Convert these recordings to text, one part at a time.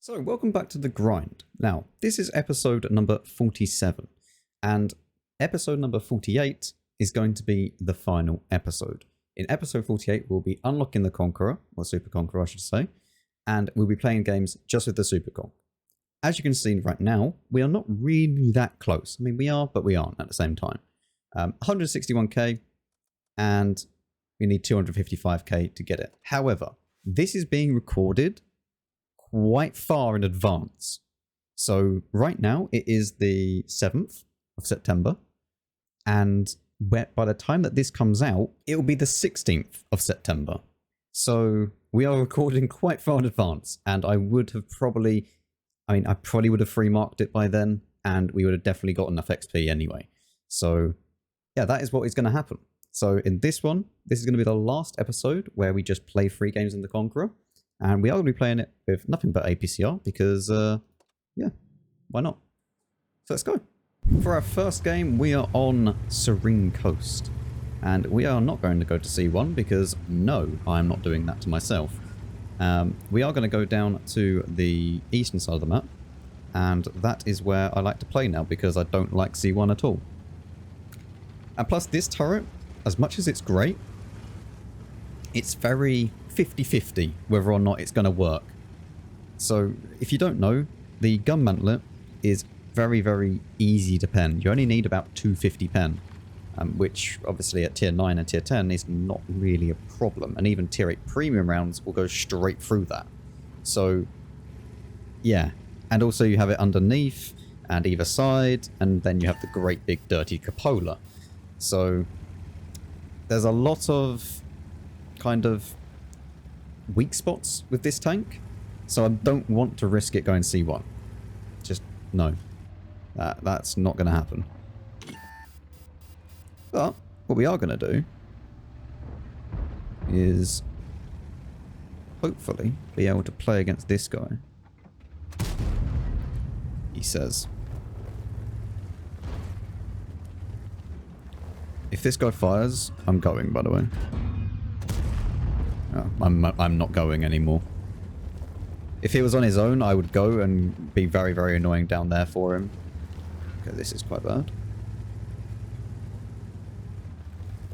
So, welcome back to The Grind. Now, this is episode number 47, and episode number 48 is going to be the final episode. In episode 48, we'll be unlocking the Conqueror, or Super Conqueror, I should say, and we'll be playing games just with the Super Conqueror. As you can see right now, we are not really that close. I mean, we are, but we aren't at the same time. 161k, and we need 255k to get it. However, this is being recorded quite far in advance. So right now it is the 7th of September, and by the time that this comes out, it will be the 16th of September. So we are recording quite far in advance, and I would have probably, I probably would have free marked it by then, and we would have definitely got enough XP anyway. So yeah, that is what is going to happen. So in this one, this is going to be the last episode where we just play free games in the Conqueror. And we are going to be playing it with nothing but APCR because, yeah, why not? So let's go. For our first game, we are on Serene Coast. And we are not going to go to C1 because, no, I'm not doing that to myself. We are going to go down to the eastern side of the map. And that is where I like to play now because I don't like C1 at all. And plus, this turret, as much as it's great, it's very 50-50 whether or not it's going to work. So if you don't know, the gun mantlet is very, very easy to pen. You only need about 250 pen, which obviously at tier 9 and tier 10 is not really a problem. And even tier 8 premium rounds will go straight through that. So yeah, and also you have it underneath and either side, and then you have the great big dirty cupola. So there's a lot of kind of weak spots with this tank, so I don't want to risk it going C1. Just no, that's not going to happen. But what we are going to do is hopefully be able to play against this guy. He says, if this guy fires, I'm going, by the way. I'm not going anymore. If he was on his own, I would go and be very, very annoying down there for him. Okay, this is quite bad.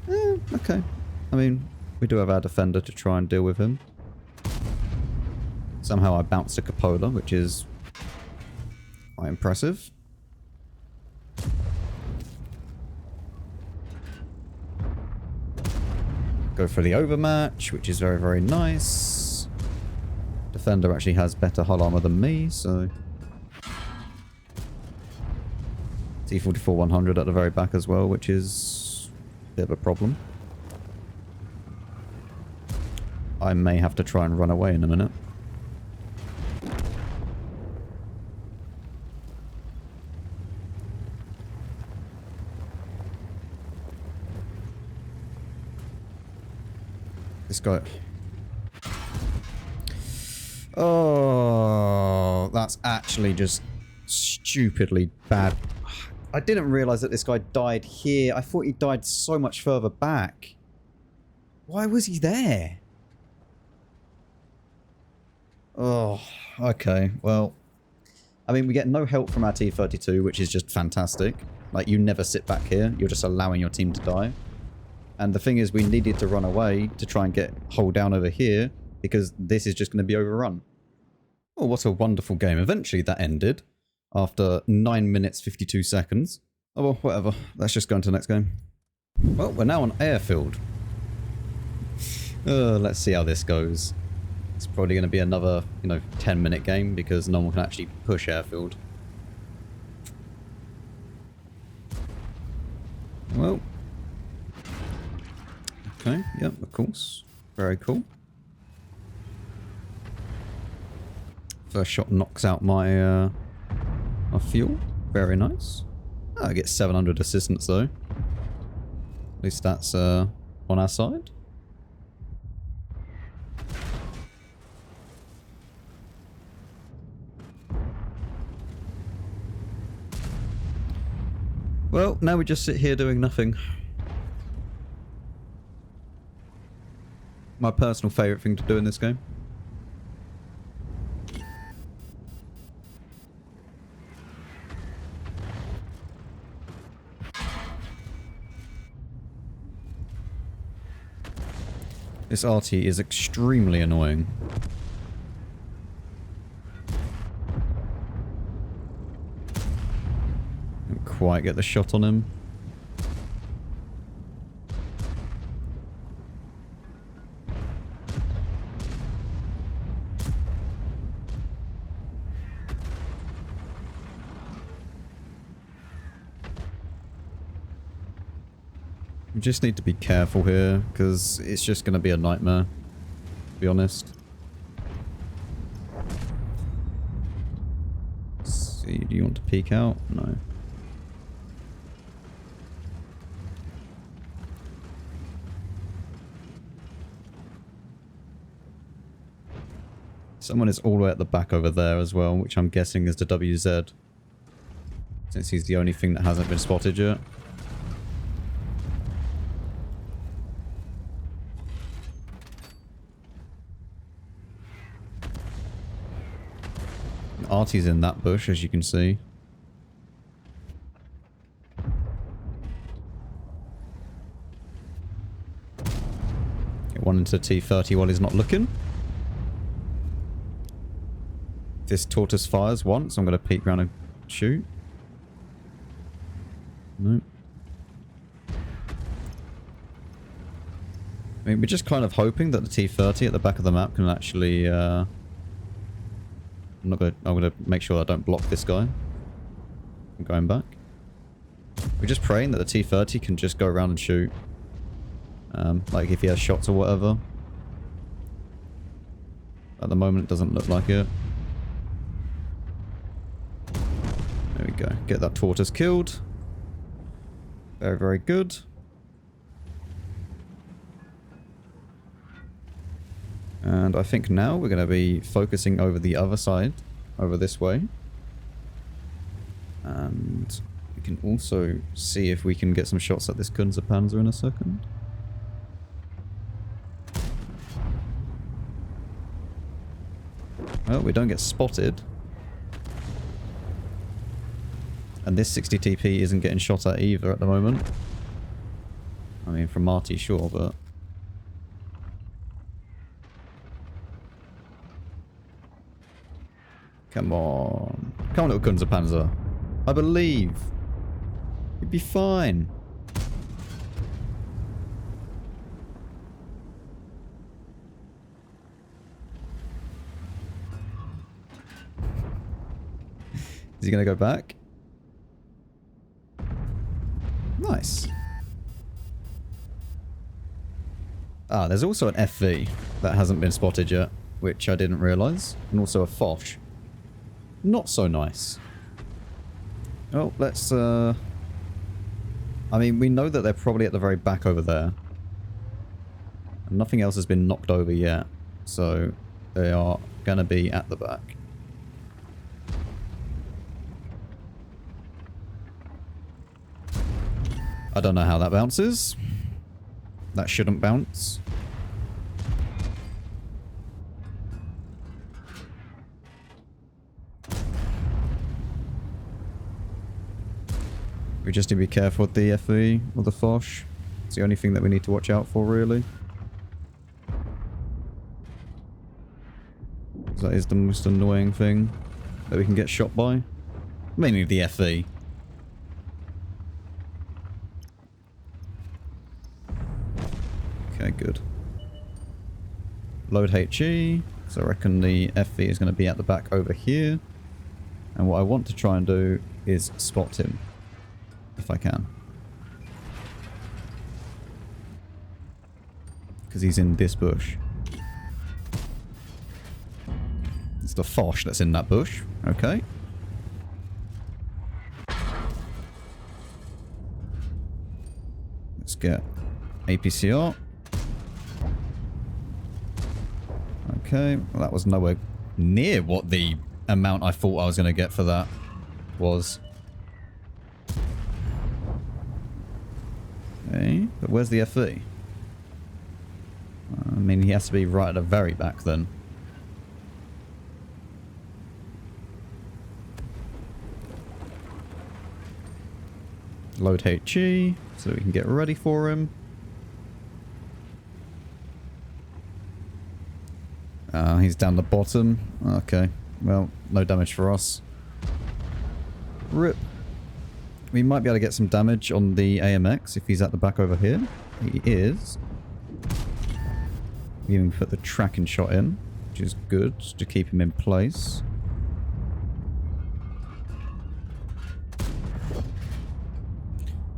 Okay. I mean, we do have our defender to try and deal with him. Somehow I bounced a cupola, which is quite impressive. Go for the overmatch, which is very, very nice. Defender actually has better hull armor than me, so... T-44-100 at the very back as well, which is a bit of a problem. I may have to try and run away in a minute. This guy. Oh, that's actually just stupidly bad. I didn't realize that this guy died here. I thought he died so much further back. Why was he there? Oh, okay. Well, I mean, we get no help from our T-32, which is just fantastic. Like, you never sit back here. You're just allowing your team to die. And the thing is, we needed to run away to try and get hold down over here because this is just going to be overrun. Oh, what a wonderful game. Eventually that ended after 9 minutes 52 seconds. Oh well, whatever. Let's just go into the next game. Well, we're now on Airfield. Let's see how this goes. It's probably going to be another, 10-minute game because no one can actually push Airfield. Well... Okay, yep, of course. Very cool. First shot knocks out my my fuel. Very nice. Oh, I get 700 assistance though. At least that's on our side. Well, now we just sit here doing nothing. My personal favourite thing to do in this game. This RT is extremely annoying. Didn't quite get the shot on him. We just need to be careful here, because it's just going to be a nightmare, to be honest. Let's see, do you want to peek out? No. Someone is all the way at the back over there as well, which I'm guessing is the WZ, since he's the only thing that hasn't been spotted yet. Artie's in that bush, as you can see. Get one into T30 while he's not looking. If this tortoise fires once, I'm going to peek around and shoot. Nope. I mean, we're just kind of hoping that the T30 at the back of the map can actually... I'm gonna make sure I don't block this guy from going back. We're just praying that the T30 can just go around and shoot. Like if he has shots or whatever. At the moment it doesn't look like it. There we go. Get that tortoise killed. Very, very good. And I think now we're going to be focusing over the other side, over this way. And we can also see if we can get some shots at this Kunze-Panzer in a second. Well, we don't get spotted. And this 60 TP isn't getting shot at either at the moment. I mean, from Marty, sure, but... Come on. Come on, little Kunze-Panzer. I believe. You'd be fine. Is he going to go back? Nice. Ah, there's also an FV that hasn't been spotted yet, which I didn't realise. And also a Foch. Not so nice. Oh, let's, I mean, we know that they're probably at the very back over there. And nothing else has been knocked over yet. So, they are going to be at the back. I don't know how that bounces. That shouldn't bounce. We just need to be careful with the FE or the Foch. It's the only thing that we need to watch out for, really. That is the most annoying thing that we can get shot by. Mainly the FE. Okay, good. Load HE. So I reckon the FE is going to be at the back over here. And what I want to try and do is spot him. If I can. Because he's in this bush. It's the Foch that's in that bush. Okay. Let's get APCR. Okay. Well, that was nowhere near what the amount I thought I was going to get for that was. Okay, but where's the FE? I mean, he has to be right at the very back then. Load HE so that we can get ready for him. He's down the bottom. Okay. Well, no damage for us. RIP. We might be able to get some damage on the AMX if he's at the back over here. He is. We even put the tracking shot in, which is good to keep him in place.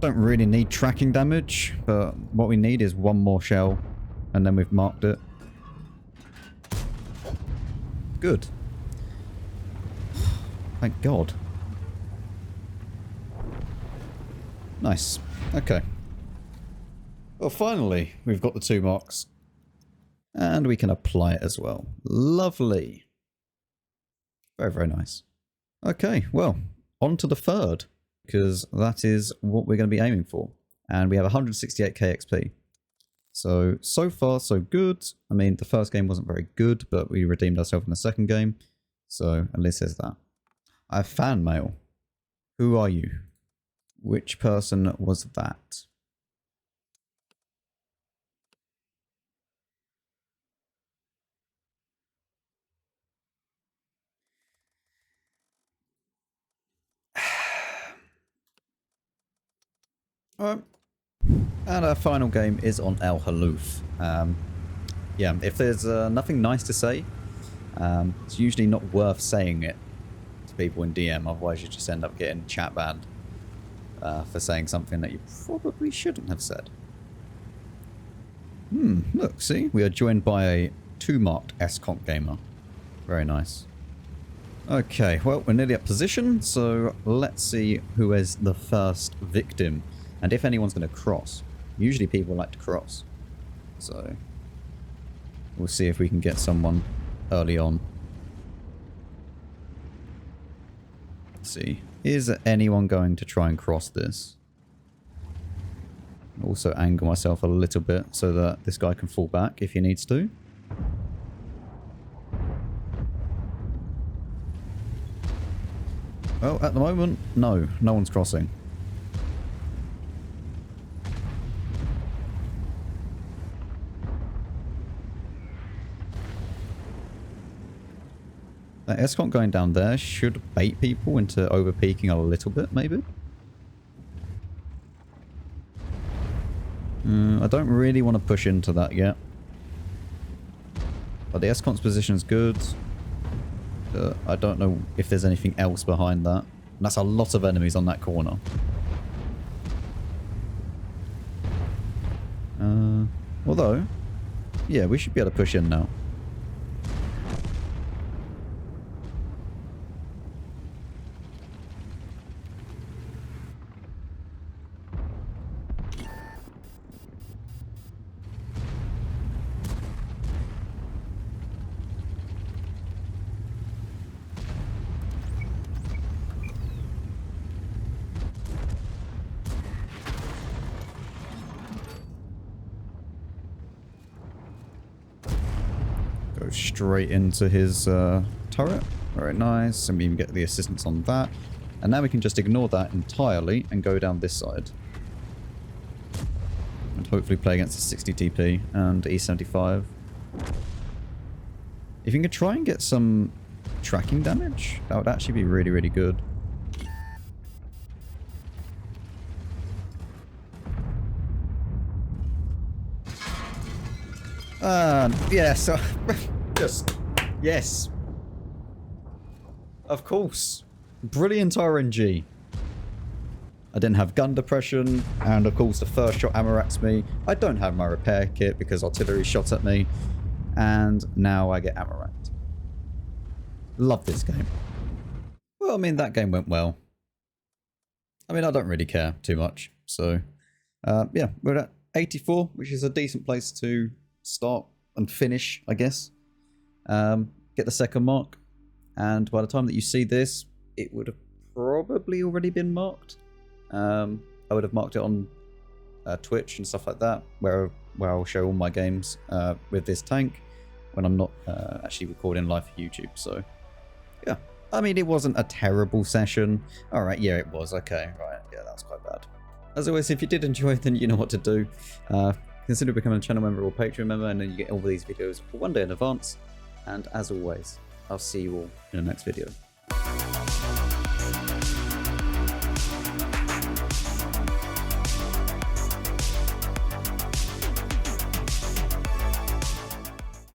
Don't really need tracking damage, but what we need is one more shell, and then we've marked it. Good. Thank God. Nice. Okay. Well, finally, we've got the 2 marks. And we can apply it as well. Lovely. Very, very nice. Okay, well, on to the 3rd. Because that is what we're going to be aiming for. And we have 168k XP. So far, so good. I mean, the first game wasn't very good, but we redeemed ourselves in the second game. So, at least there's that. I have fan mail. Who are you? Which person was that? Alright. And our final game is on Halluf. Yeah, if there's nothing nice to say, it's usually not worth saying it to people in DM, otherwise you just end up getting chat banned for saying something that you probably shouldn't have said. Look, see? We are joined by a 2-marked S-Conk gamer. Very nice. Okay, well, we're nearly at position, so let's see who is the first victim. And if anyone's going to cross. Usually people like to cross. So we'll see if we can get someone early on. Let's see. Is anyone going to try and cross this? Also angle myself a little bit so that this guy can fall back if he needs to. Well, at the moment, no one's crossing. That S-Conk going down there should bait people into over-peaking a little bit, maybe. I don't really want to push into that yet. But the S-Conk's position is good. I don't know if there's anything else behind that. And that's a lot of enemies on that corner. Although, yeah, we should be able to push in now. Go straight into his turret. Very nice. And we even get the assistance on that. And now we can just ignore that entirely and go down this side. And hopefully play against the 60 TP and E75. If you can try and get some tracking damage, that would actually be really, really good. Yeah, so just yes. Of course. Brilliant RNG. I didn't have gun depression, and of course the first shot ammo-racked me. I don't have my repair kit because artillery shot at me, and now I get ammo-racked. Love this game. Well, I mean, that game went well. I mean, I don't really care too much, so yeah, we're at 84, which is a decent place to start and finish, I guess. Get the second mark, and by the time that you see this, it would have probably already been marked. I would have marked it on Twitch and stuff like that, where I'll show all my games with this tank when I'm not actually recording live for YouTube. So yeah, I mean, it wasn't a terrible session. All right, yeah, it was. Okay, right, yeah, that was quite bad. As always, if you did enjoy, then you know what to do. Consider becoming a channel member or Patreon member, and then you get all these videos for one day in advance. And as always, I'll see you all in the next video.